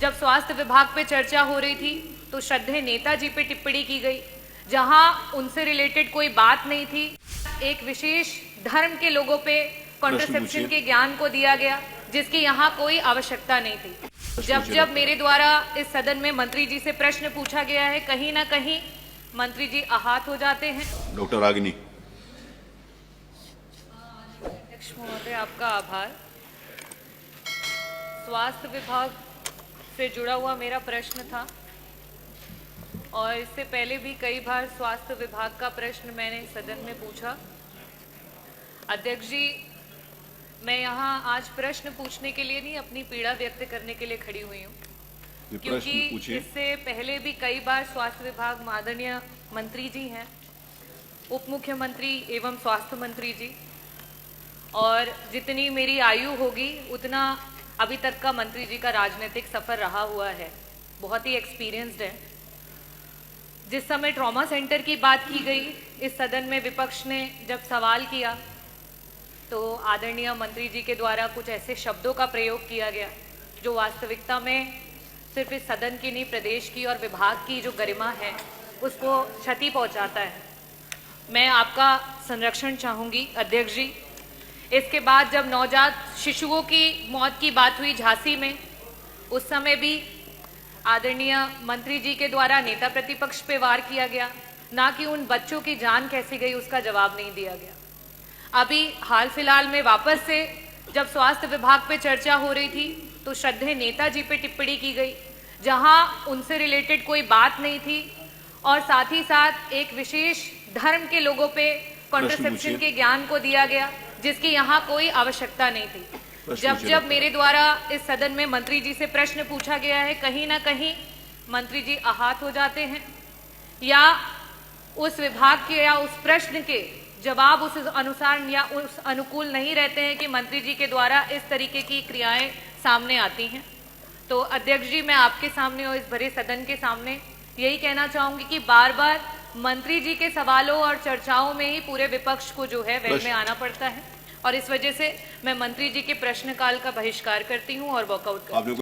जब स्वास्थ्य विभाग पे चर्चा हो रही थी तो श्रद्धेय नेताजी पे टिप्पणी की गई, जहां उनसे रिलेटेड कोई बात नहीं थी। एक विशेष धर्म के लोगों पे कॉन्ट्रासेप्शन के ज्ञान को दिया गया, जिसकी यहाँ कोई आवश्यकता नहीं थी। जब मेरे द्वारा इस सदन में मंत्री जी से प्रश्न पूछा गया है, कहीं ना कहीं मंत्री जी आहत हो जाते हैं। डॉक्टर रागिनी। अध्यक्ष महोदय, आपका आभार। स्वास्थ्य विभाग से जुड़ा हुआ मेरा प्रश्न था और इससे पहले भी कई बार स्वास्थ्य विभाग का प्रश्न मैंने सदन में पूछा। अध्यक्ष जी, मैं यहाँ आज प्रश्न पूछने के लिए नहीं, अपनी पीड़ा व्यक्त करने के लिए खड़ी हुई हूँ, क्योंकि इससे पहले भी कई बार स्वास्थ्य विभाग माननीय मंत्री जी हैं, उप मुख्यमंत्री एवं स्वास्थ्य मंत्री जी, और जितनी मेरी आयु होगी उतना अभी तक का मंत्री जी का राजनीतिक सफर रहा हुआ है, बहुत ही एक्सपीरियंस्ड है। जिस समय ट्रॉमा सेंटर की बात की गई इस सदन में, विपक्ष ने जब सवाल किया तो आदरणीय मंत्री जी के द्वारा कुछ ऐसे शब्दों का प्रयोग किया गया जो वास्तविकता में सिर्फ इस सदन की नहीं, प्रदेश की और विभाग की जो गरिमा है उसको क्षति पहुंचाता है। मैं आपका संरक्षण चाहूँगी अध्यक्ष जी। इसके बाद जब नवजात शिशुओं की मौत की बात हुई झांसी में, उस समय भी आदरणीय मंत्री जी के द्वारा नेता प्रतिपक्ष पे वार किया गया, ना कि उन बच्चों की जान कैसे गई उसका जवाब नहीं दिया गया। अभी हाल फिलहाल में वापस से जब स्वास्थ्य विभाग पे चर्चा हो रही थी तो श्रद्धेय नेताजी पे टिप्पणी की गई, जहां उनसे रिलेटेड कोई बात नहीं थी, और साथ ही साथ एक विशेष धर्म के लोगों पे कॉन्ट्रासेप्शन के ज्ञान को दिया गया, जिसकी यहाँ कोई आवश्यकता नहीं थी। जब मेरे द्वारा इस सदन में मंत्री जी से प्रश्न पूछा गया है, कहीं ना कहीं मंत्री जी आहत हो जाते हैं, या उस विभाग के या उस प्रश्न के जवाब उस अनुसार या उस अनुकूल नहीं रहते हैं कि मंत्री जी के द्वारा इस तरीके की क्रियाएं सामने आती हैं। तो अध्यक्ष जी, मैं आपके सामने और इस भरे सदन के सामने यही कहना चाहूंगी कि बार बार मंत्री जी के सवालों और चर्चाओं में ही पूरे विपक्ष को जो है वह में आना पड़ता है, और इस वजह से मैं मंत्री जी के प्रश्नकाल का बहिष्कार करती हूं और वॉकआउट करती हूं।